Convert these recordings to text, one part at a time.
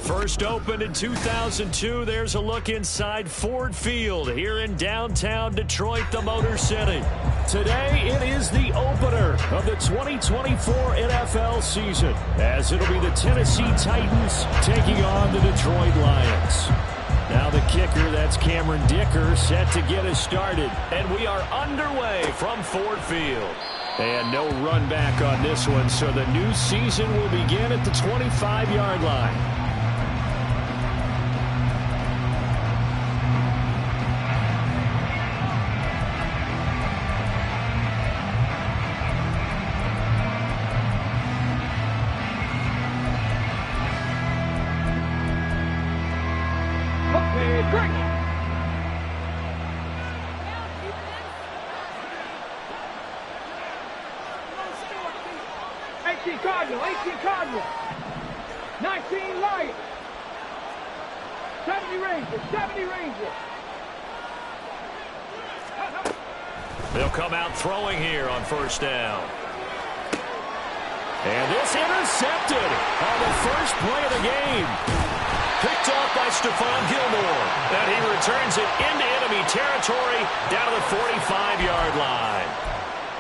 First opened in 2002, there's a look inside Ford Field here in downtown Detroit, the Motor City. Today, it is the opener of the 2024 NFL season, as it'll be the Tennessee Titans taking on the Detroit Lions. Now the kicker, that's Cameron Dicker, set to get us started. And we are underway from Ford Field. And no run back on this one, so the new season will begin at the 25-yard line. Cardinal, 19 Lions, 70 Rangers, 70 Rangers. They'll come out throwing here on first down. And this intercepted on the first play of the game. Picked off by Stephon Gilmore. And he returns it into enemy territory down to the 45-yard line.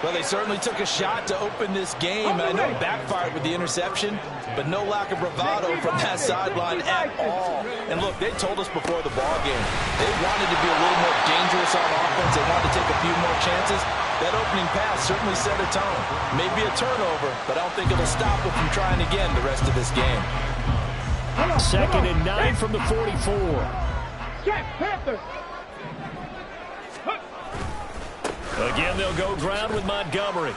Well, they certainly took a shot to open this game. I know it backfired with the interception, but no lack of bravado from that sideline at all. And look, they told us before the ball game, they wanted to be a little more dangerous on offense. They wanted to take a few more chances. That opening pass certainly set a tone. Maybe a turnover, but I don't think it'll stop them from trying again the rest of this game. Second and 9 from the 44. Check, Panthers. Again, they'll go ground with Montgomery.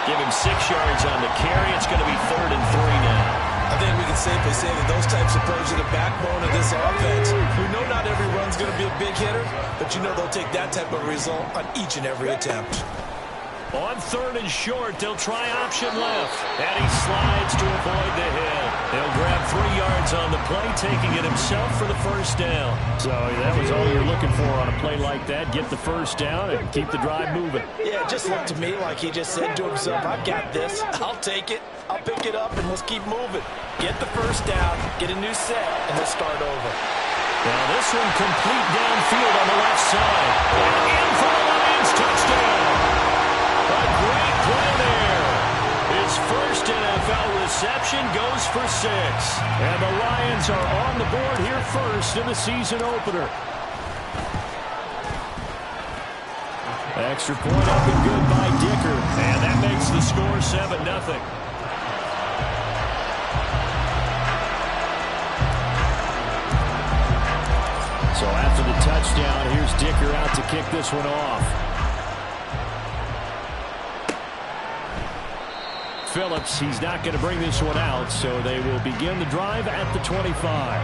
Give him 6 yards on the carry. It's going to be 3rd and 3 now. I think we can safely say that those types of plays are the backbone of this offense. We know not every run's going to be a big hitter, but you know they'll take that type of result on each and every attempt. On 3rd and short, they'll try option left. And he slides to avoid the hit. He'll grab 3 yards on the play, taking it himself for the first down. So that was all you're looking for on a play like that. Get the first down and keep the drive moving. Yeah, it just looked to me like he just said to himself, I've got this. I'll take it. I'll pick it up, and let's keep moving. Get the first down, get a new set, and let's start over. Now this one complete downfield on the left side. And in for the Lions touchdown. A great play there. His first NFL reception goes for 6. And the Lions are on the board here first in the season opener. Extra point up and good by Dicker. And that makes the score 7-0. So after the touchdown, here's Dicker out to kick this one off. Phillips, he's not going to bring this one out, so they will begin the drive at the 25.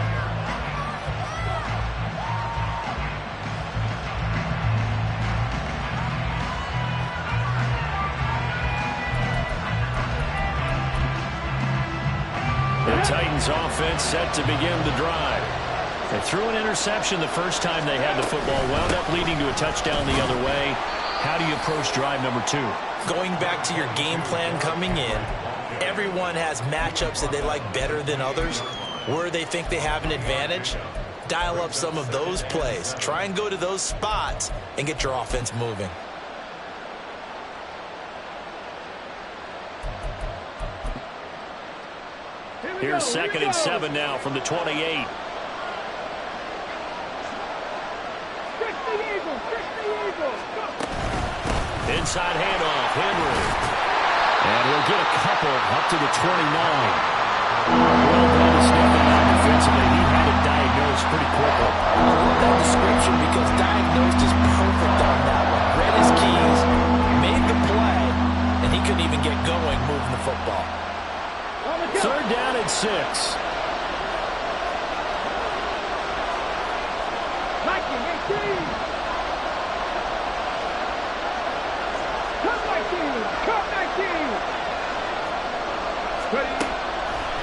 The Titans offense set to begin the drive. They threw an interception the first time they had the football, wound up leading to a touchdown the other way. How do you approach drive number 2? Going back to your game plan coming in, everyone has matchups that they like better than others. Where they think they have an advantage, dial up some of those plays. Try and go to those spots and get your offense moving. Here's 2nd and 7 now from the 28. Inside handoff, Henry. And he'll get a couple up to the 29. Well done to step out defensively. He had it diagnosed pretty quickly. I love that description because diagnosed is perfect on that one. Read his keys, made the play, and he couldn't even get going moving the football. 3rd down and 6.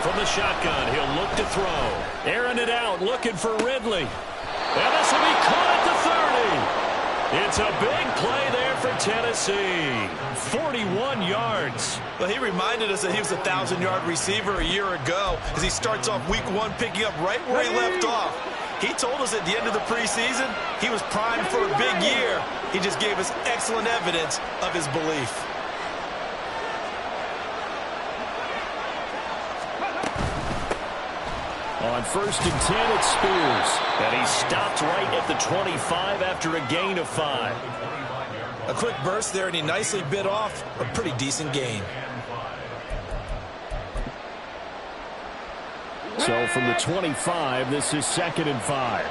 From the shotgun, he'll look to throw. Airing it out, looking for Ridley. And this will be caught at the 30. It's a big play there for Tennessee. 41 yards. Well, he reminded us that he was a 1,000-yard receiver a year ago as he starts off week 1 picking up right where he left off. He told us at the end of the preseason he was primed for a big year. He just gave us excellent evidence of his belief. On 1st and 10, it's Spears. And he stopped right at the 25 after a gain of 5. A quick burst there, and he nicely bit off a pretty decent gain. So from the 25, this is 2nd and 5.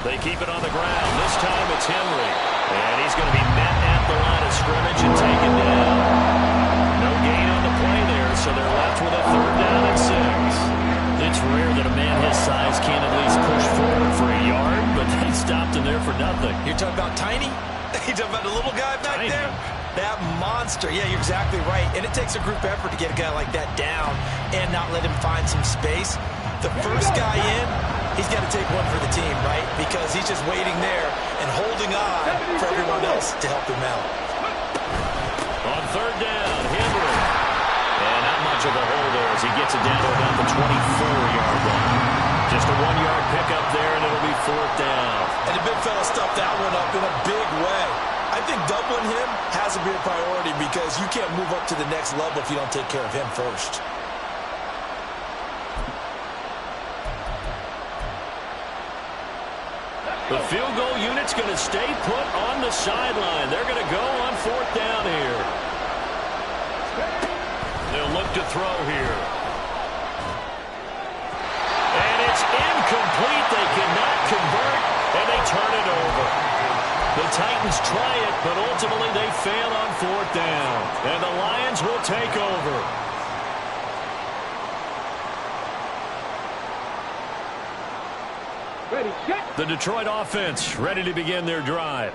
They keep it on the ground. This time it's Henry. And he's going to be met at the line of scrimmage and taken down. No gain on the play there, so they're left with a 3rd down and 6. It's rare that a man his size can't at least push forward for a yard, but they stopped him there for nothing. You're talking about tiny? You're talking about the little guy back there? That monster. Yeah, you're exactly right. And it takes a group effort to get a guy like that down and not let him find some space. The first guy in, he's got to take one for the team, right? Because he's just waiting there and holding on for everyone else to help him out. On 3rd down, Henry. And not much of a hole there as he gets it down to about the 24-yard line. Just a 1-yard pickup there, and it'll be 4th down. And the big fella stuffed that one up in a big way. I think doubling him has to be a priority because you can't move up to the next level if you don't take care of him first. The field goal unit's going to stay put on the sideline. They're going to go on 4th down here. They'll look to throw here. And it's incomplete. They cannot convert, and they turn it over. The Titans try it, but ultimately they fail on 4th down. And the Lions will take over. The Detroit offense ready to begin their drive.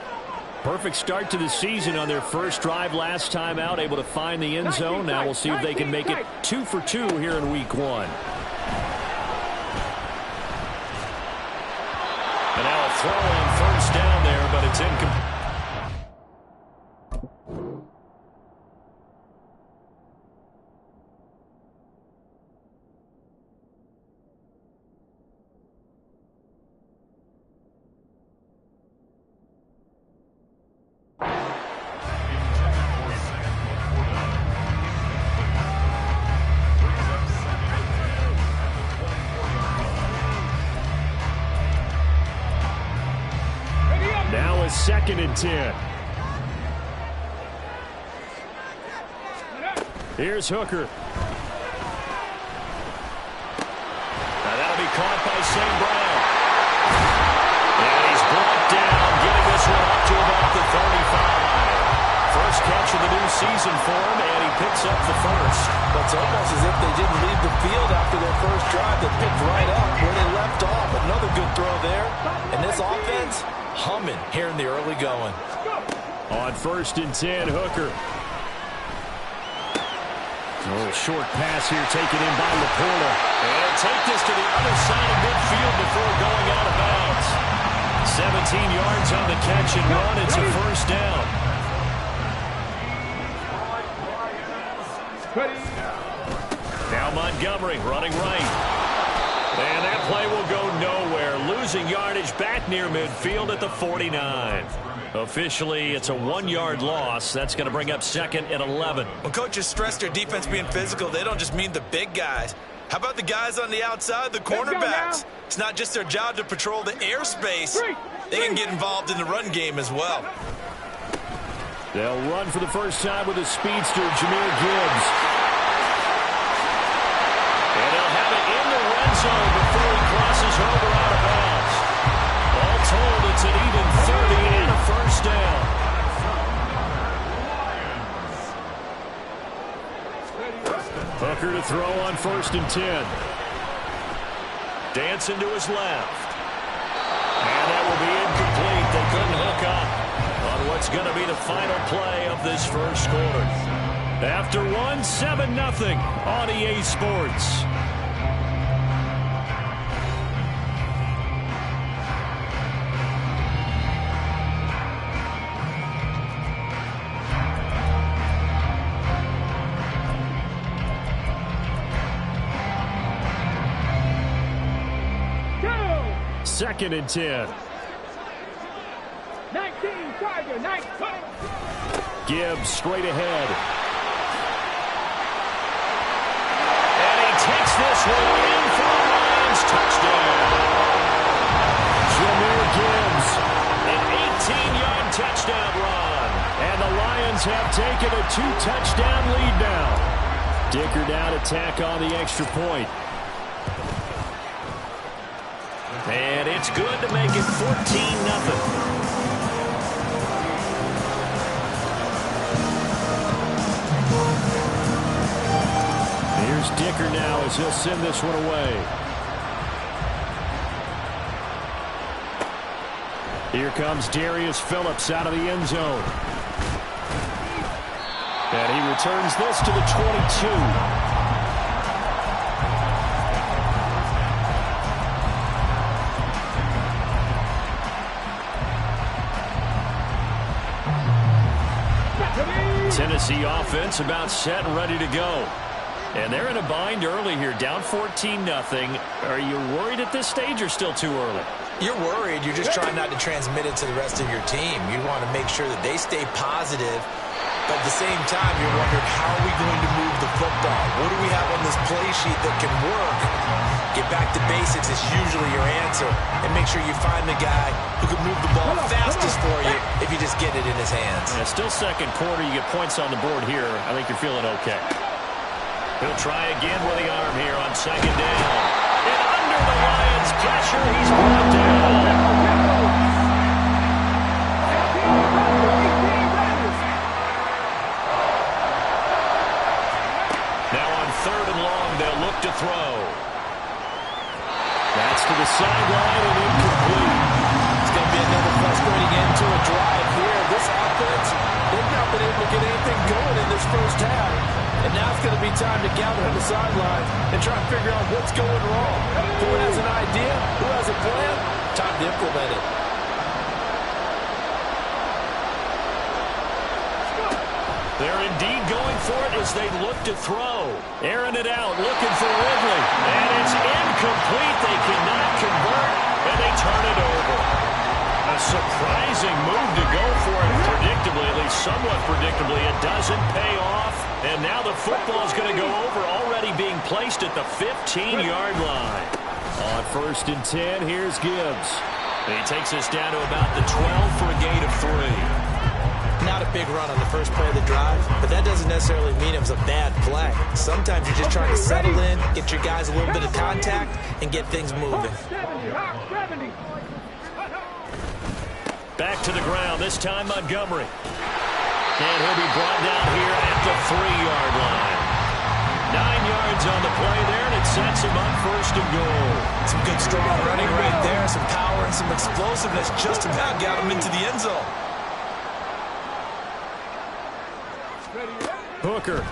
Perfect start to the season on their first drive last time out, able to find the end zone. Now we'll see if they can make it 2 for 2 here in week 1. And now a throw on 1st down there, but it's incomplete. Now a 2nd and 10. Here's Hooker. Now that'll be caught by St. Brown. And he's brought down, getting this one up to about the 35. First catch of the new season for him, and he picks up the first. It's almost as if they didn't leave the field after their first drive. They picked right up where they left off. Another good throw there. And this offense humming here in the early going. On 1st and 10, Hooker. A little short pass here taken in by Laporta. And he'll take this to the other side of midfield before going out of bounds. 17 yards on the catch and run. It's a 1st down. Now Montgomery running right. And that play will go nowhere. Losing yardage back near midfield at the 49. Officially, it's a 1-yard loss. That's going to bring up 2nd and 11. When coaches stress their defense being physical, they don't just mean the big guys. How about the guys on the outside, the cornerbacks? It's not just their job to patrol the airspace. They can get involved in the run game as well. They'll run for the first time with a speedster, Jahmyr Gibbs. And he'll have it in the red zone before he crosses over out of bounds. All told, it's an even 30 and a 1st down. Hooker to throw on 1st and 10. Dancing to his left. And that will be incomplete. They couldn't hook up on what's going to be the final play of this first quarter. After 7-0 on EA Sports. Second and 10. 19, Tiger, 19. Gibbs straight ahead. And he takes this one in for the Lions touchdown. Jahmyr Gibbs, an 18-yard touchdown run. And the Lions have taken a 2-touchdown lead now. Dicker down to tack on the extra point. And it's good to make it 14-0. Dicker now as he'll send this one away. Here comes Darius Phillips out of the end zone. And he returns this to the 22. Tennessee offense about set and ready to go. And they're in a bind early here, down 14-0. Are you worried at this stage or still too early? You're worried. You're just trying not to transmit it to the rest of your team. You want to make sure that they stay positive. But at the same time, you're wondering, how are we going to move the football? What do we have on this play sheet that can work? Get back to basics is usually your answer. And make sure you find the guy who can move the ball fastest for you if you just get it in his hands. Yeah, still second quarter. You get points on the board here. I think you're feeling okay. He'll try again with the arm here on second down. And under the Lions' pressure, he's brought down. Now on third and long, they'll look to throw. That's to the sideline and incomplete. It's going to be another frustrating end to a drive here. This offense, they've not been able to get anything going in this first half. And now it's going to be time to gather on the sideline and try and figure out what's going wrong. Who has an idea? Who has a plan? Time to implement it. They're indeed going for it as they look to throw. Airing it out, looking for Ridley. And it's incomplete. They cannot convert, and they turn it over. A surprising move to go for it predictably, at least somewhat predictably. It doesn't pay off, and now the football is going to go over, already being placed at the 15-yard line. On 1st and 10, here's Gibbs. He takes us down to about the 12 for a gain of 3. Not a big run on the first play of the drive, but that doesn't necessarily mean it was a bad play. Sometimes you're just trying to settle in, get your guys a little bit of contact, and get things moving. Back to the ground, this time Montgomery. And he'll be brought down here at the 3-yard line. 9 yards on the play there, and it sets him up 1st and goal. Some good strong running right there, some power and some explosiveness just about got him into the end zone. Hooker.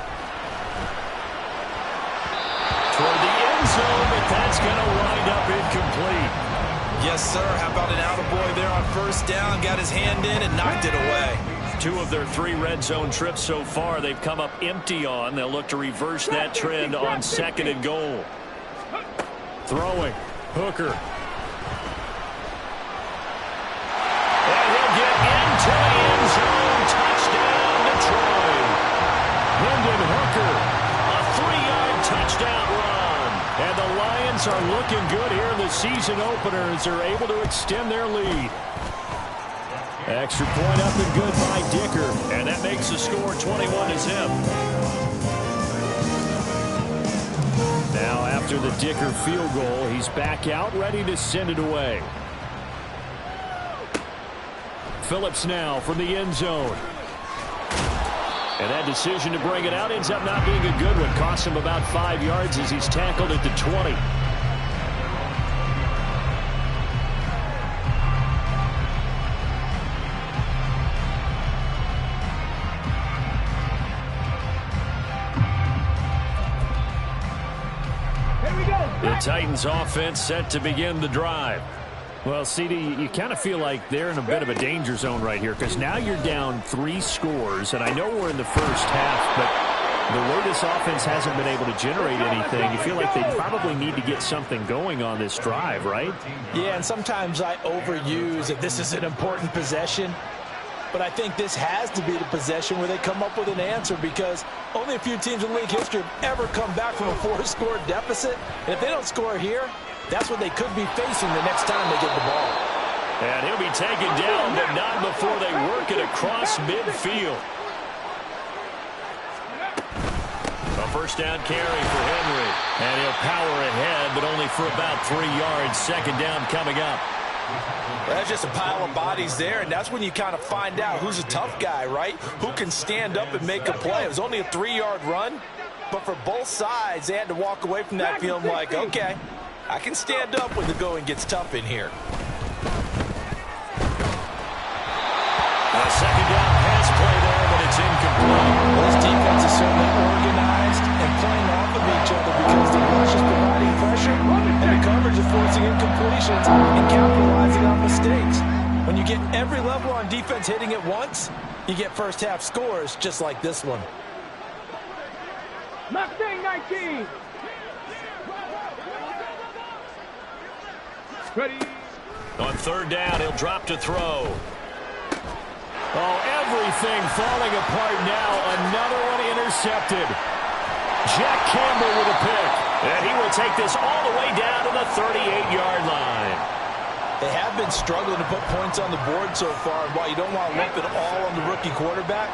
Toward the end zone, but that's going to wind up incomplete. Yes, sir. How about an attaboy there on 1st down? Got his hand in and knocked it away. 2 of their 3 red zone trips so far, they've come up empty on. They'll look to reverse that trend on 2nd and goal. Throwing. Hooker. And he'll get into the end zone. Touchdown, Detroit. Hendon Hooker, a 3-yard touchdown run. And the Lions are looking good here in the season opener as they're able to extend their lead. Extra point up and good by Dicker. And that makes the score 21-0. Now after the Dicker field goal, he's back out ready to send it away. Phillips now from the end zone. And that decision to bring it out ends up not being a good one. Costs him about 5 yards as he's tackled at the 20. Here we go. The Titans offense set to begin the drive. Well, CD, you kind of feel like they're in a bit of a danger zone right here because now you're down 3 scores, and I know we're in the first half, but the way this offense hasn't been able to generate anything, you feel like they probably need to get something going on this drive, right? Yeah, and sometimes I overuse that this is an important possession, but I think this has to be the possession where they come up with an answer because only a few teams in league history have ever come back from a 4-score deficit, and if they don't score here, that's what they could be facing the next time they get the ball. And he'll be taken down, but not before they work it across midfield. A 1st down carry for Henry. And he'll power ahead, but only for about 3 yards. 2nd down coming up. That's just a pile of bodies there, and that's when you kind of find out who's a tough guy, right? Who can stand up and make a play. It was only a 3-yard run, but for both sides, they had to walk away from that feeling like, okay, I can stand up when the going gets tough in here. A 2nd down pass play there, but it's incomplete. Well, this defense is certainly organized and playing off of each other because the rush is providing pressure and the coverage is forcing incompletions and capitalizing on mistakes. When you get every level on defense hitting at once, you get first half scores just like this one. Mustang 19. Ready. On 3rd down, he'll drop to throw. Oh, everything falling apart now. Another one intercepted. Jack Campbell with a pick. And he will take this all the way down to the 38-yard line. They have been struggling to put points on the board so far, and while you don't want to lump it all on the rookie quarterback,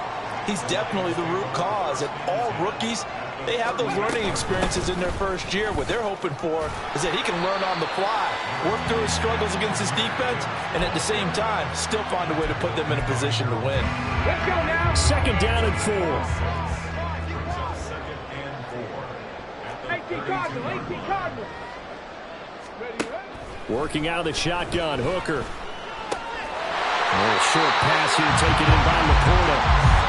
he's definitely the root cause. And all rookies, they have those learning experiences in their first year. What they're hoping for is that he can learn on the fly, work through his struggles against his defense, and at the same time, still find a way to put them in a position to win. Let's go now. 2nd down and 4. 18 Cardinals, 18 Cardinals. Ready, ready? Working out of the shotgun, Hooker. A little short pass here taken in by Laporta.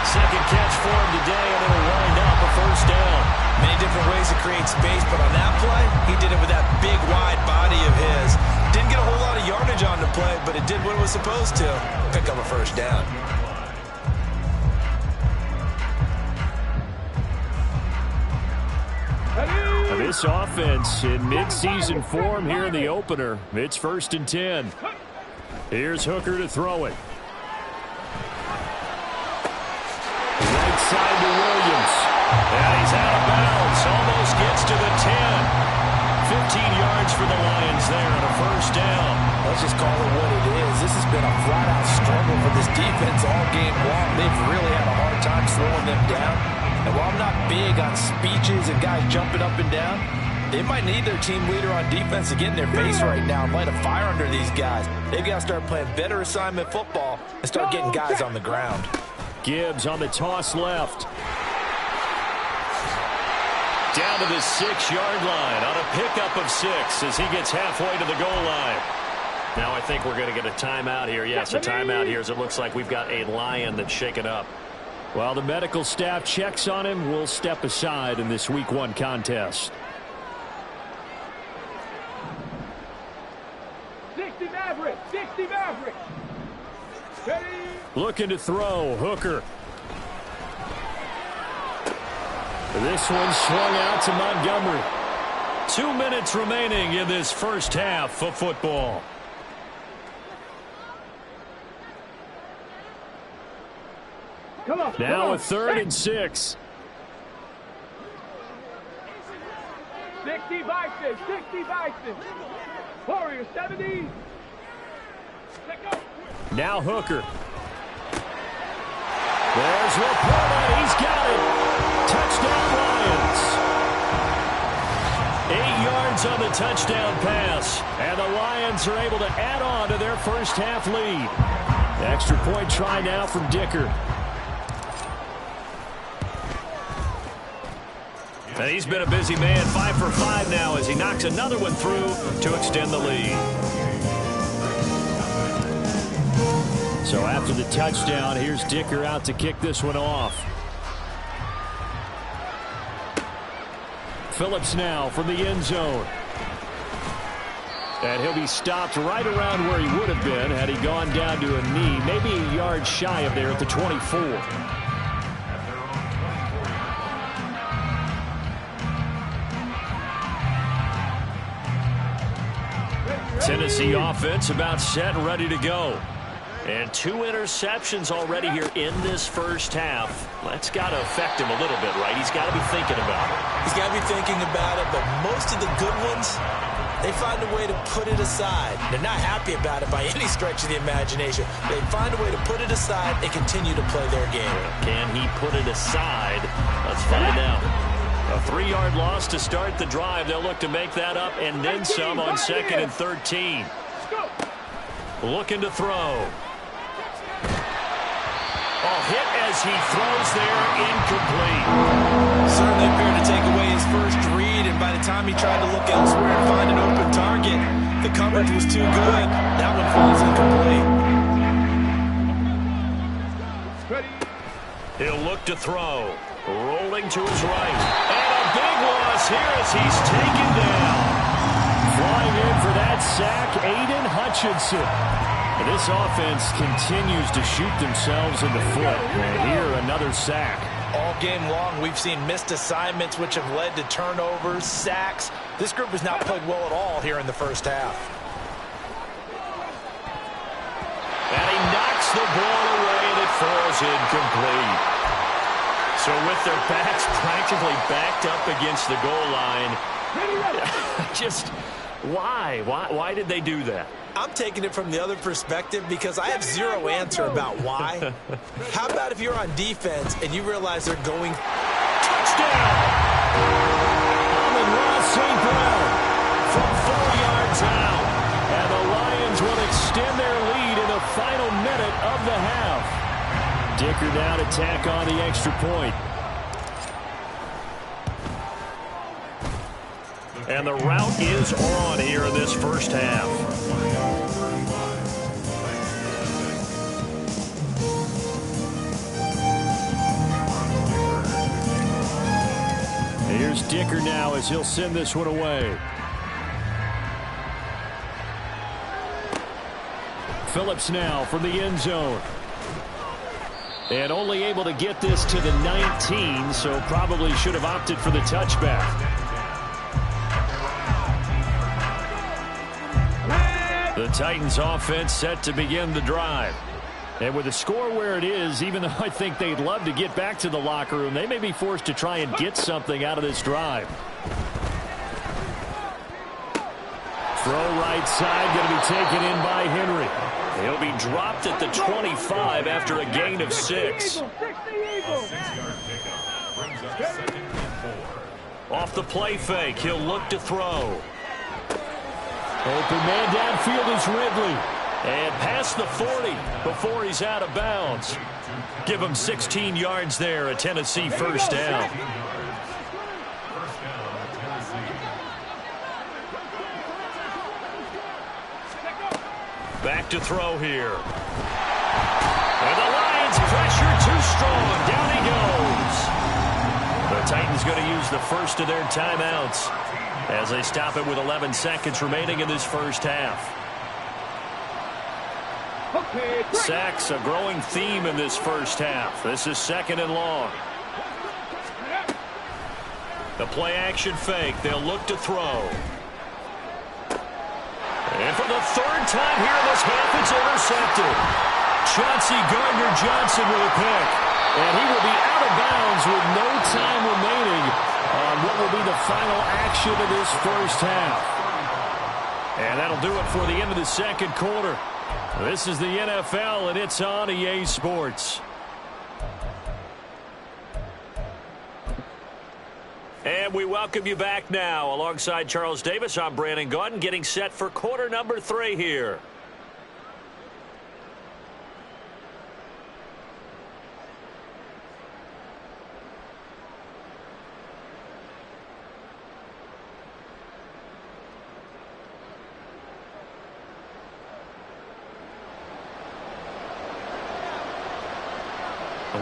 Second catch for him today, and it'll wind up a 1st down. Many different ways to create space, but on that play, he did it with that big, wide body of his. Didn't get a whole lot of yardage on the play, but it did what it was supposed to. Pick up a 1st down. This offense in midseason form here in the opener. It's 1st and 10. Here's Hooker to throw it. Right side to Williams. And he's out of bounds. Almost gets to the 10. 15 yards for the Lions there on a 1st down. Let's just call it what it is. This has been a flat-out struggle for this defense all game long. They've really had a hard time slowing them down. And while I'm not big on speeches and guys jumping up and down, they might need their team leader on defense to get in their face right now and light a fire under these guys. They've got to start playing better assignment football and start getting guys on the ground. Gibbs on the toss left. Down to the 6-yard line on a pickup of 6 as he gets halfway to the goal line. Now I think we're going to get a timeout here. Yes, a timeout here as it looks like we've got a Lion that's shaken up. While the medical staff checks on him, we'll step aside in this Week 1 contest. 60 Mavericks, 60 Mavericks. Ready? Looking to throw, Hooker. This one swung out to Montgomery. 2 minutes remaining in this first half of football. Come on. Now a 3rd and 6. 60 Vikings, 60 Vikings. Warriors, 70. Let go. Now Hooker. There's Laporta. He's got it. Touchdown Lions. 8 yards on the touchdown pass. And the Lions are able to add on to their first half lead. Extra point try now from Dicker. And he's been a busy man, 5 for 5 now as he knocks another one through to extend the lead. So after the touchdown, here's Dicker out to kick this one off. Phillips now from the end zone. And he'll be stopped right around where he would have been had he gone down to a knee, maybe a yard shy of there at the 24. Tennessee offense about set and ready to go. And 2 interceptions already here in this first half. That's got to affect him a little bit, right? He's got to be thinking about it. He's got to be thinking about it, but most of the good ones, they find a way to put it aside. They're not happy about it by any stretch of the imagination. They find a way to put it aside and continue to play their game. Can he put it aside? Let's find out. A 3-yard loss to start the drive. They'll look to make that up and then some on 2nd and 13. Looking to throw. Hit as he throws there, incomplete. Certainly appeared to take away his first read, and by the time he tried to look elsewhere and find an open target, the coverage was too good. That one falls incomplete. He'll look to throw. Rolling to his right. And a big loss here as he's taken down. Flying in for that sack, Aiden Hutchinson. And this offense continues to shoot themselves in the foot. And here, another sack. All game long, we've seen missed assignments, which have led to turnovers, sacks. This group has not played well at all here in the first half. And he knocks the ball away, and it falls incomplete. So with their backs practically backed up against the goal line, Why did they do that? I'm taking it from the other perspective because I have zero answer about why. How about if you're on defense and you realize they're going... Touchdown! Amon-Ra St. Brown from 4 yards out. And the Lions will extend their lead in the final minute of the half. Dicker now to tack on the extra point. And the route is on here in this first half. Here's Dicker now as he'll send this one away. Phillips now from the end zone. And only able to get this to the 19, so probably should have opted for the touchback. The Titans offense set to begin the drive. And with the score where it is, even though I think they'd love to get back to the locker room, they may be forced to try and get something out of this drive. Throw right side, going to be taken in by Henry. He'll be dropped at the 25 after a gain of 6. Off the play fake, he'll look to throw. Open man downfield is Ridley. And past the 40 before he's out of bounds. Give him 16 yards there, a Tennessee first down. Back to throw here. And the Lions pressure too strong. Down he goes. The Titans going to use the first of their timeouts as they stop it with 11 seconds remaining in this first half. Sacks, a growing theme in this first half. This is 2nd and long. The play action fake. They'll look to throw. And for the 3rd time here in this half, it's intercepted. Chauncey Gardner-Johnson with a pick. And he will be out of bounds with no time remaining on what will be the final action of this first half. And that'll do it for the end of the second quarter. This is the NFL, and it's on EA Sports. And we welcome you back now. Alongside Charles Davis, I'm Brandon Gaudin, getting set for quarter number 3 here.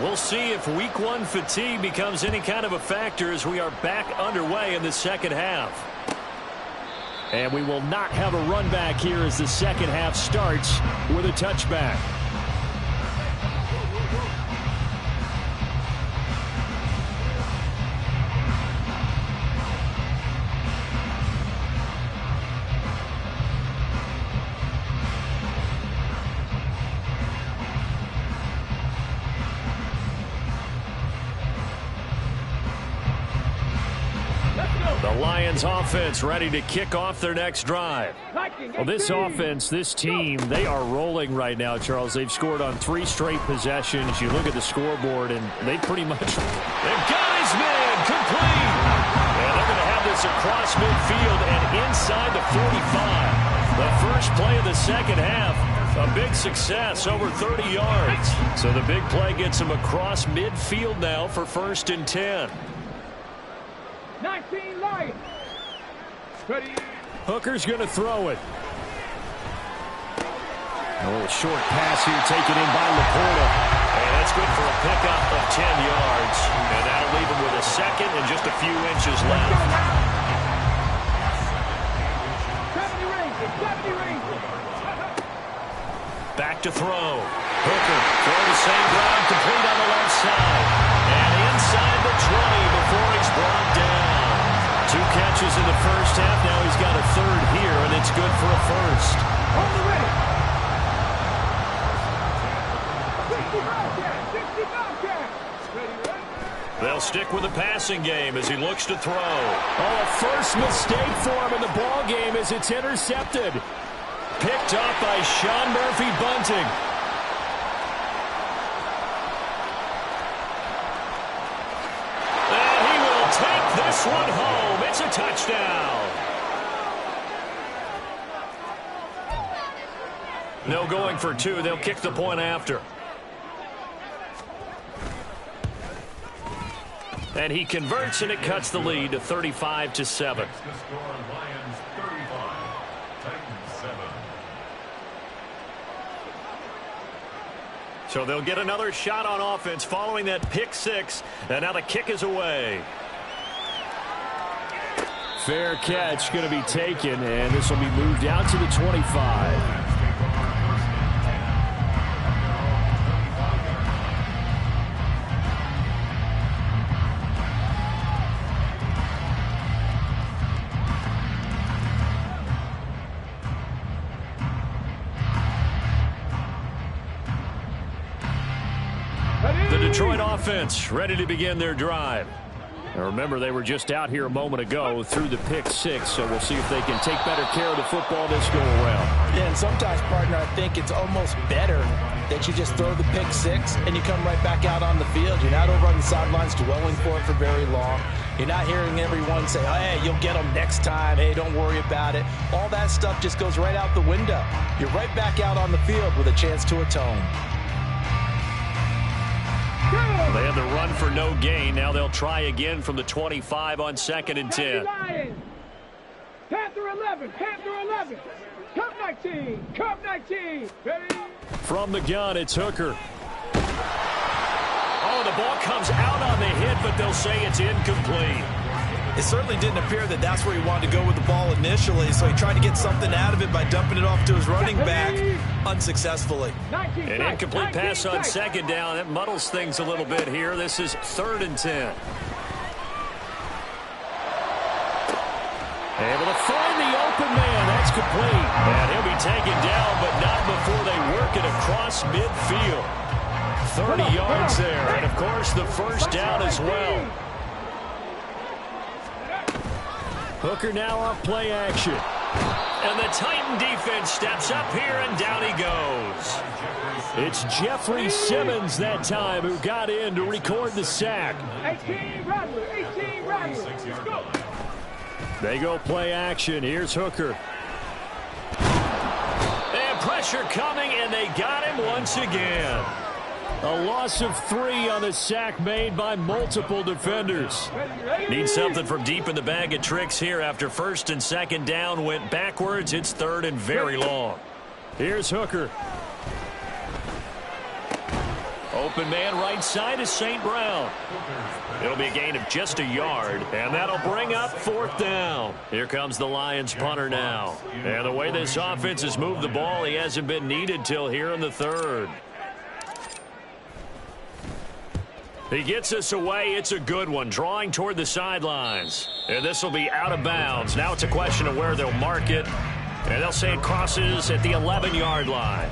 We'll see if week 1 fatigue becomes any kind of a factor as we are back underway in the second half. And we will not have a run back here as the second half starts with a touchback. Lions offense ready to kick off their next drive. Well, this offense, this team, they are rolling right now, Charles. They've scored on 3 straight possessions. You look at the scoreboard, and they pretty much... They've got his man complete. And they're going to have this across midfield and inside the 45. The first play of the second half, a big success, over 30 yards. So the big play gets them across midfield now for 1st and 10. 19 Lions. Ready. Hooker's going to throw it. A little short pass here taken in by Laporta. And that's good for a pickup of 10 yards. And that'll leave him with a second and just a few inches left. 70 range. Back to throw. Hooker throw the same ground, complete on the left side. And inside the 20 before he's brought down. 2 catches in the first half. Now he's got a 3rd here, and it's good for a 1st. On the way. 65 catch. Ready. They'll stick with the passing game as he looks to throw. Oh, a first mistake for him in the ball game as it's intercepted. Picked up by Sean Murphy-Bunting. And he will take this one home. It's a touchdown. No going for two. They'll kick the point after. And he converts, and it cuts the lead to 35-7. So they'll get another shot on offense following that pick six. And now the kick is away. Fair catch going to be taken, and this will be moved out to the 25. The Detroit offense ready to begin their drive. Now remember, they were just out here a moment ago through the pick six, so we'll see if they can take better care of the football this go around. Yeah, and sometimes, partner, I think it's almost better that you just throw the pick six and you come right back out on the field. You're not over on the sidelines dwelling for it for very long. You're not hearing everyone say, oh, hey, you'll get them next time. Hey, don't worry about it. All that stuff just goes right out the window. You're right back out on the field with a chance to atone. They had the run for no gain. Now they'll try again from the 25 on 2nd and 10. Panther 11, Panther 11. Cup 19, Cup 19. Ready? From the gun, it's Hooker. Oh, the ball comes out on the hit, but they'll say it's incomplete. It certainly didn't appear that that's where he wanted to go with the ball initially, so he tried to get something out of it by dumping it off to his running back unsuccessful. An incomplete pass on 2nd down. That muddles things a little bit here. This is 3rd and 10. Able to find the open man. That's complete. And he'll be taken down, but not before they work it across midfield. 30 yards there. And, of course, the first down as well. Hooker now off play action. And the Titan defense steps up here, and down he goes. It's Jeffrey Simmons that time who got in to record the sack. 18 Rattler, 18 Rattler. They go play action. Here's Hooker. And pressure coming, and they got him once again. A loss of 3 on the sack made by multiple defenders. Need something from deep in the bag of tricks here after 1st and 2nd down went backwards. It's 3rd and very long. Here's Hooker. Open man right side is St. Brown. It'll be a gain of just a yard, and that'll bring up 4th down. Here comes the Lions punter now. And the way this offense has moved the ball, he hasn't been needed till here in the 3rd. He gets us away. It's a good one. Drawing toward the sidelines. And this will be out of bounds. Now it's a question of where they'll mark it. And they'll say it crosses at the 11-yard line.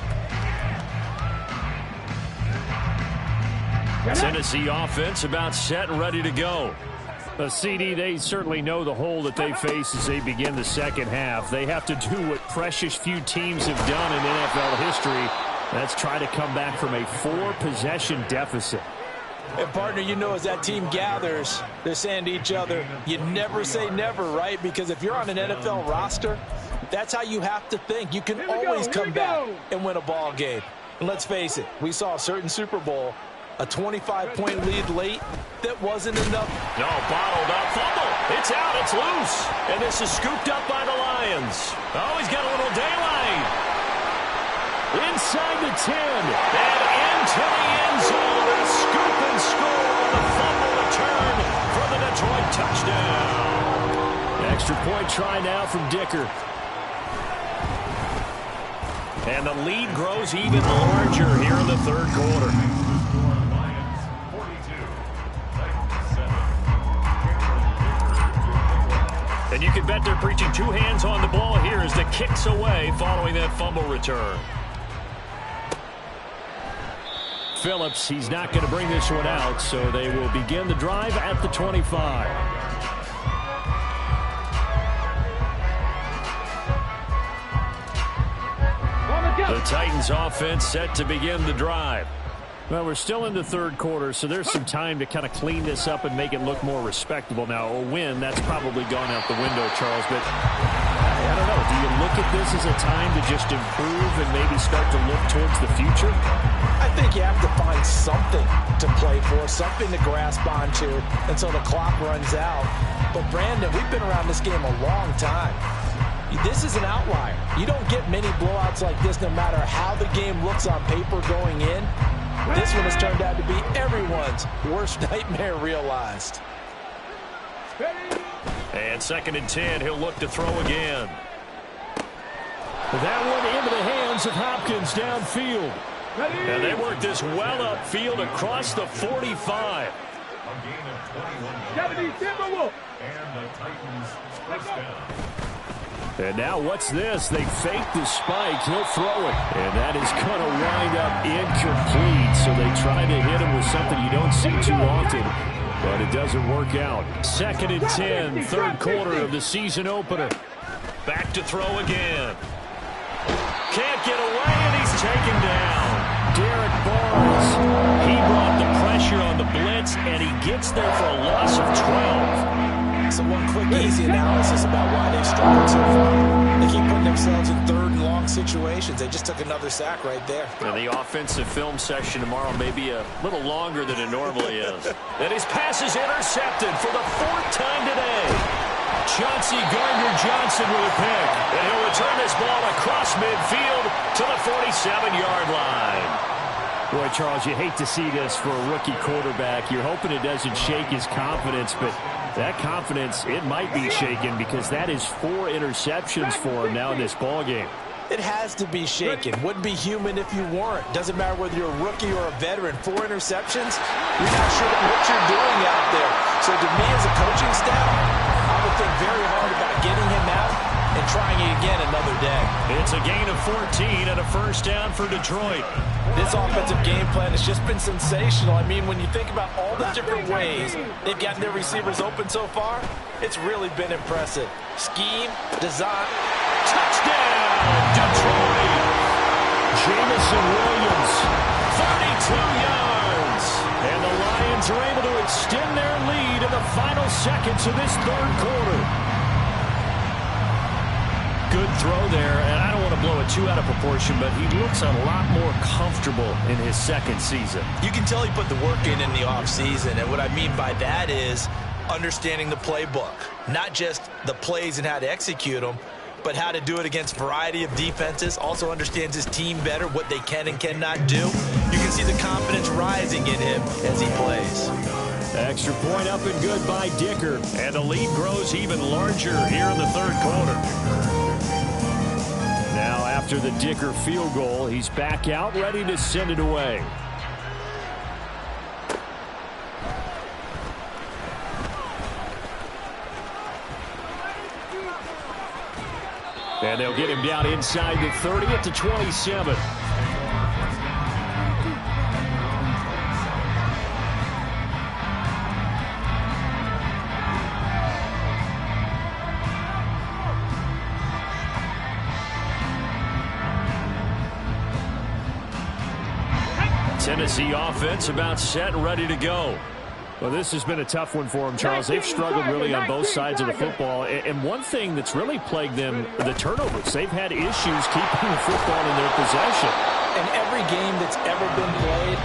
Tennessee offense about set and ready to go. CD, they certainly know the hole that they face as they begin the second half. They have to do what precious few teams have done in NFL history. That's try to come back from a 4-possession deficit. And, partner, you know, as that team gathers, they're saying to each other, you never say never, right? Because if you're on an NFL roster, that's how you have to think. You can always come back and win a ball game. And let's face it, we saw a certain Super Bowl, a 25-point lead late, that wasn't enough. No, bottled up, fumble. It's out, it's loose. And this is scooped up by the Lions. Oh, he's got a little daylight. Inside the 10, and into the end zone. A scoop and score on a fumble return for the Detroit touchdown. Extra point try now from Dicker. And the lead grows even larger here in the 3rd quarter. And you can bet they're preaching 2 hands on the ball here as the kick's away following that fumble return. Phillips. He's not going to bring this one out, so they will begin the drive at the 25. The Titans offense set to begin the drive. Well, we're still in the third quarter, so there's some time to kind of clean this up and make it look more respectable. Now, a win, that's probably gone out the window, Charles, but I don't know. Do you look at this as a time to just improve and maybe start to look towards the future? I think you have to find something to play for, something to grasp onto until the clock runs out. But, Brandon, we've been around this game a long time. This is an outlier. You don't get many blowouts like this no matter how the game looks on paper going in. This one has turned out to be everyone's worst nightmare realized. And 2nd and 10, he'll look to throw again. That one into the hands of Hopkins downfield. And they work this well upfield across the 45. And now what's this? They fake the spike. He'll throw it. And that is going to wind up incomplete. So they try to hit him with something you don't see too often. But it doesn't work out. 2nd and 10, third quarter of the season opener. Back to throw again. Can't get away, and he's taken down. Derek Barnes. He brought the pressure on the blitz, and he gets there for a loss of 12. So one quick, easy analysis about why they've struggled so far. They keep putting themselves in third and long situations. They just took another sack right there. And the offensive film session tomorrow may be a little longer than it normally is. And his pass is intercepted for the 4th time today. Chauncey Gardner-Johnson with a pick. And he'll return this ball across midfield to the 47-yard line. Boy, Charles, you hate to see this for a rookie quarterback. You're hoping it doesn't shake his confidence, but that confidence, it might be shaken because that is 4 interceptions for him now in this ballgame. It has to be shaken. Wouldn't be human if you weren't. Doesn't matter whether you're a rookie or a veteran. 4 interceptions, you're not sure what you're doing out there. So to me as a coaching staff, I would think very hard about getting him out and trying it again another day. It's a gain of 14 and a first down for Detroit. This offensive game plan has just been sensational. I mean, when you think about all the different ways they've gotten their receivers open so far, it's really been impressive. Scheme, design, touchdown, Detroit! Jamison Williams, 32 yards. And the Lions are able to extend their lead in the final seconds of this third quarter. Good throw there, and I don't want to blow it too out of proportion, but he looks a lot more comfortable in his second season. You can tell he put the work in the offseason, and what I mean by that is understanding the playbook. Not just the plays and how to execute them, but how to do it against a variety of defenses. Also understands his team better, what they can and cannot do. You can see the confidence rising in him as he plays. Extra point up and good by Dicker, and the lead grows even larger here in the third quarter. Now after the Dicker field goal, he's back out, ready to send it away. And they'll get him down inside the 30 at the 27. Tennessee offense about set and ready to go. Well, this has been a tough one for them, Charles. They've struggled really on both sides of the football. And one thing that's really plagued them, the turnovers. They've had issues keeping the football in their possession. In every game that's ever been played,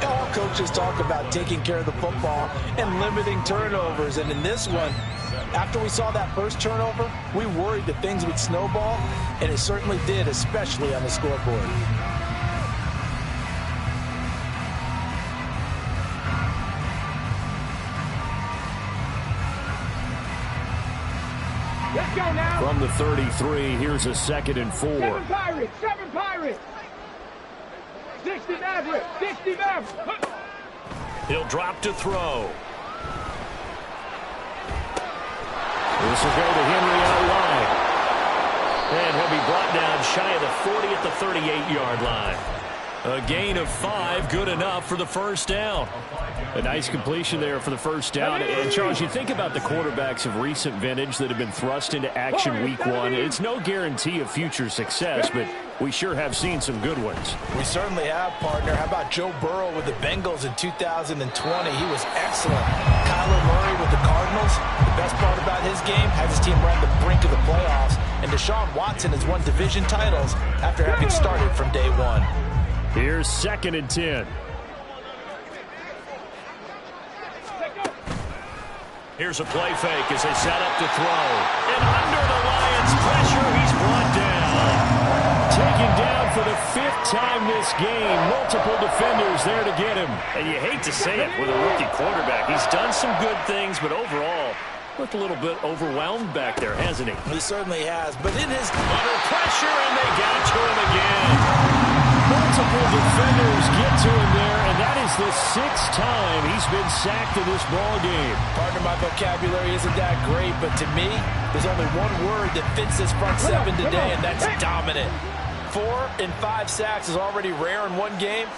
all coaches talk about taking care of the football and limiting turnovers. And in this one, after we saw that first turnover, we worried that things would snowball, and it certainly did, especially on the scoreboard. Let's go now. From the 33, here's a 2nd and 4. 7 Pirates, 7 Pirates. 60 Maverick, 60 Maverick. He'll drop to throw. This will go to Henry out wide. And he'll be brought down shy of the 40 at the 38-yard line. A gain of 5, good enough for the first down. A nice completion there for the first down. And, Charles, you think about the quarterbacks of recent vintage that have been thrust into action week 1. It's no guarantee of future success, but we sure have seen some good ones. We certainly have, partner. How about Joe Burrow with the Bengals in 2020? He was excellent. Kyler Murray with the Cardinals. The best part about his game, has his team right at the brink of the playoffs. And Deshaun Watson has won division titles after having started from day 1. Here's 2nd and 10. Here's a play fake as they set up to throw. And under the Lions' pressure, he's brought down. Taken down for the 5th time this game. Multiple defenders there to get him. And you hate to say it with a rookie quarterback. He's done some good things, but overall, looked a little bit overwhelmed back there, hasn't he? He certainly has. But in his under pressure, and they got to him again. Multiple defenders get to him there, and that is the 6th time he's been sacked in this ball game. Partner, my vocabulary isn't that great, but to me, there's only one word that fits this front 7 today, and that's dominant. 4 and 5 sacks is already rare in one game.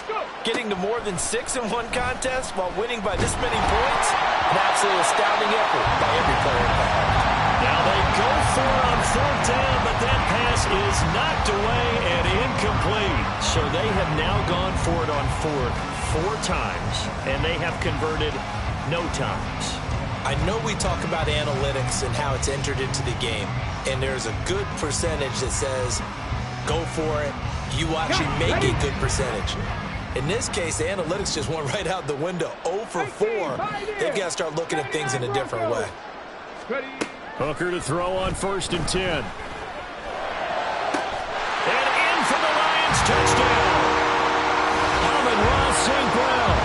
Getting to more than 6 in one contest while winning by this many points, an absolutely astounding effort by every player involved. Now they go for it on 4th down, but that pass is knocked away and incomplete. So they have now gone for it on 4th 4 times, and they have converted no times. I know we talk about analytics and how it's entered into the game, and there's a good percentage that says, go for it, you actually make a good percentage. In this case, the analytics just went right out the window. 0 for 4. They've got to start looking at things in a different way. Hooker to throw on 1st and 10. And in for the Lions touchdown. Amon-Ra St. Brown.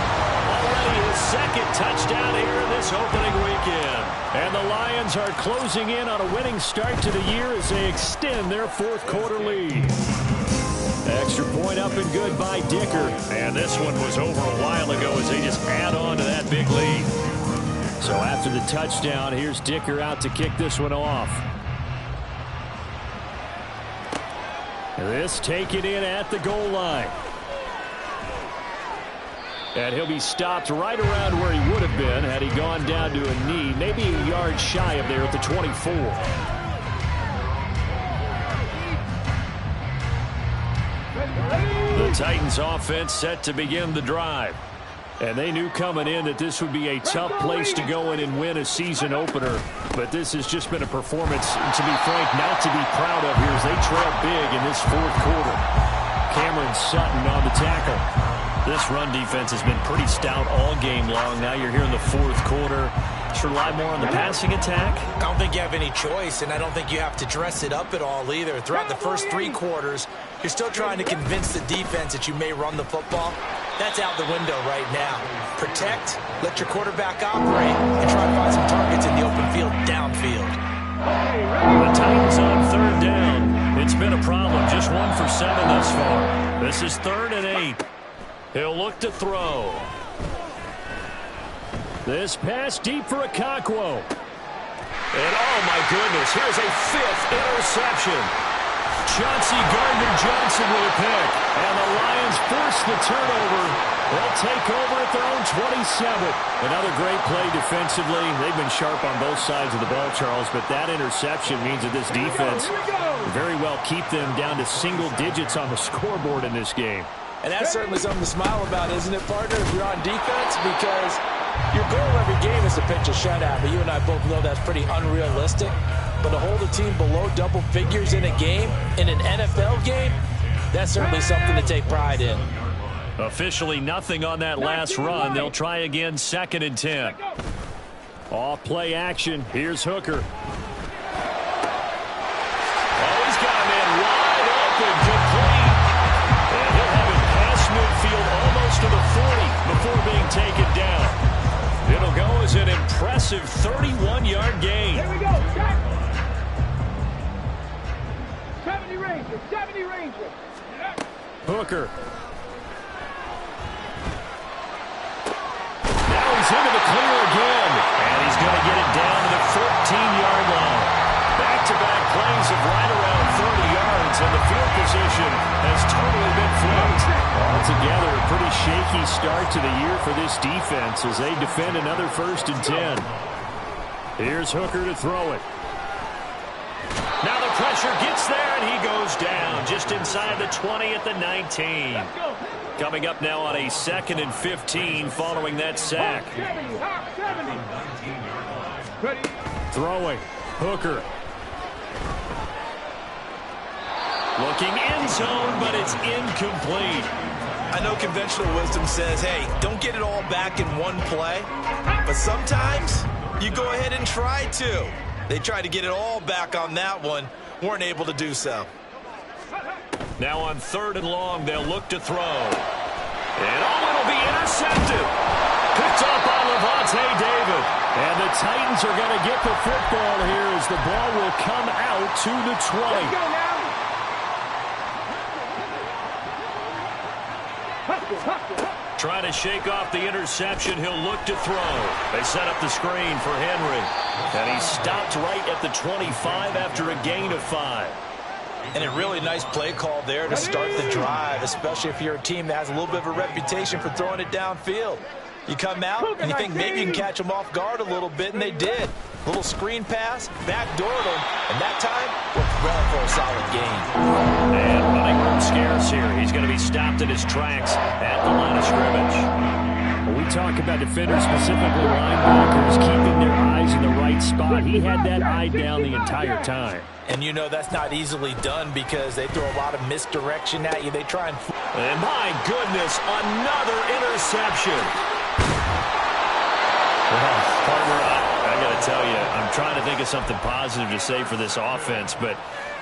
Already his 2nd touchdown here in this opening weekend. And the Lions are closing in on a winning start to the year as they extend their 4th quarter lead. Extra point up and good by Dicker. And this one was over a while ago as they just add on to that big lead. So after the touchdown, here's Dicker out to kick this one off. This taken in at the goal line. And he'll be stopped right around where he would have been had he gone down to a knee, maybe a yard shy of there at the 24. The Titans offense set to begin the drive. And they knew coming in that this would be a tough place to go in and win a season opener. But this has just been a performance, to be frank, not to be proud of here as they trail big in this 4th quarter. Cameron Sutton on the tackle. This run defense has been pretty stout all game long. Now you're here in the 4th quarter. Should rely more on the passing attack? I don't think you have any choice, and I don't think you have to dress it up at all either. Throughout the first 3 quarters, you're still trying to convince the defense that you may run the football. That's out the window right now. Protect, let your quarterback operate, and try to find some targets in the open field downfield. The Titans on 3rd down. It's been a problem. Just 1 for 7 thus far. This is 3rd and 8. He'll look to throw. This pass deep for Okonkwo. And oh my goodness, here's a 5th interception. Chauncey Gardner-Johnson with a pick. And the Lions force the turnover. They'll take over at their own 27. Another great play defensively. They've been sharp on both sides of the ball, Charles, but that interception means that this defense very well keep them down to single digits on the scoreboard in this game. And that's certainly something to smile about, isn't it, partner, if you're on defense? Because your goal every game is to pitch a shutout, but you and I both know that's pretty unrealistic. But to hold a team below double figures in a game, in an NFL game, that's certainly something to take pride in. Officially nothing on that last run. They'll try again, 2nd and 10. Off play action. Here's Hooker. Oh, he's got him in wide open, complete. And he'll have it past midfield almost to the 40 before being taken down. It'll go as an impressive 31-yard gain. Here we go. 70 Rangers. 70 Rangers. Hooker. Now he's into the clear again. And he's going to get it down to the 14-yard line. Back-to-back plays of right around 30 yards, and the field position has totally been flipped. I'll together, a pretty shaky start to the year for this defense as they defend another 1st and 10. Here's Hooker to throw it. Now the pressure gets there, and he goes down just inside the 20 at the 19. Coming up now on a 2nd and 15 following that sack. Throwing. Hooker. Looking end zone, but it's incomplete. I know conventional wisdom says, hey, don't get it all back in one play. But sometimes you go ahead and try to. They tried to get it all back on that one. Weren't able to do so. Now on 3rd and long, they'll look to throw. And it'll be intercepted. Picked up by Levante David. And the Titans are going to get the football here as the ball will come out to the 20. Let's go now. Trying to shake off the interception. He'll look to throw. They set up the screen for Henry. And he stopped right at the 25 after a gain of 5. And a really nice play call there to start the drive, especially if you're a team that has a little bit of a reputation for throwing it downfield. You come out and you think maybe you can catch them off guard a little bit, and they did. Little screen pass, backdoored them, and that time worked well for a solid gain. And running room scarce here. He's going to be stopped in his tracks at the line of scrimmage. When we talk about defenders, specifically linebackers, keeping their eyes in the right spot, he had that eye down the entire time. And you know that's not easily done because they throw a lot of misdirection at you. They try and... And my goodness, another interception. Well, partner, I got to tell you, I'm trying to think of something positive to say for this offense, but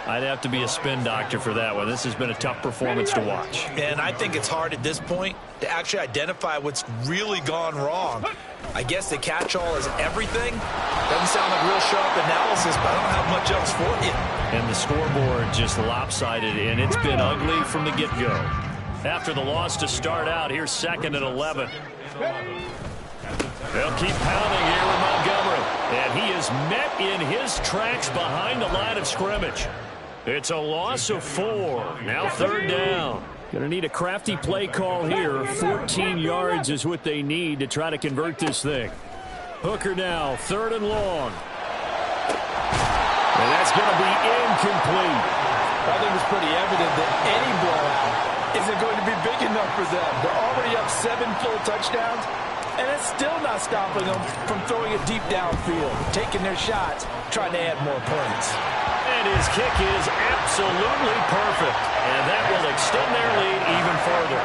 I'd have to be a spin doctor for that one. This has been a tough performance to watch. And I think it's hard at this point to actually identify what's really gone wrong. I guess the catch-all is everything. Doesn't sound like real sharp analysis, but I don't have much else for you. And the scoreboard just lopsided, and it's been ugly from the get-go. After the loss to start out, here's 2nd and 11. They'll keep pounding here with Montgomery. And he is met in his tracks behind the line of scrimmage. It's a loss of 4. Now 3rd down. Going to need a crafty play call here. 14 yards is what they need to try to convert this thing. Hooker now, 3rd and long. And that's going to be incomplete. I think it's pretty evident that any blowout isn't going to be big enough for them. They're already up 7 full touchdowns, and it's still not stopping them from throwing it deep downfield, taking their shots, trying to add more points. And his kick is absolutely perfect. And that will extend their lead even further.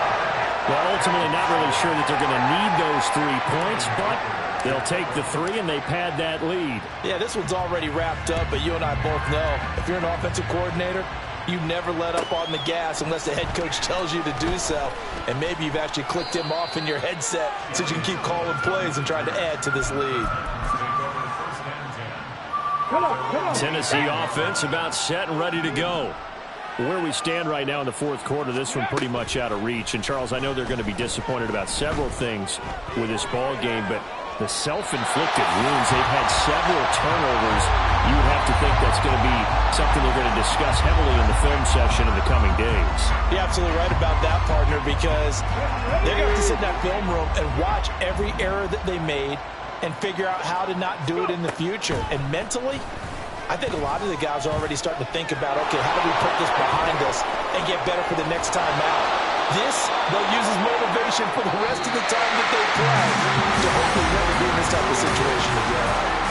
Well, ultimately not really sure that they're going to need those 3 points, but they'll take the 3 and they pad that lead. Yeah, this one's already wrapped up, but you and I both know if you're an offensive coordinator, you never let up on the gas unless the head coach tells you to do so. And maybe you've actually clicked him off in your headset so you can keep calling plays and trying to add to this lead. Tennessee offense about set and ready to go. Where we stand right now in the 4th quarter, this one pretty much out of reach. And, Charles, I know they're going to be disappointed about several things with this ball game, but the self-inflicted wounds, they've had several turnovers. You would have to think that's going to be something they're going to discuss heavily in the film session in the coming days. You're absolutely right about that, partner, because they're going to have to sit in that film room and watch every error that they made and figure out how to not do it in the future. And mentally, I think a lot of the guys are already starting to think about, okay, how do we put this behind us and get better for the next time out? This, they'll use as motivation for the rest of the time that they play to hopefully never be in this type of situation again.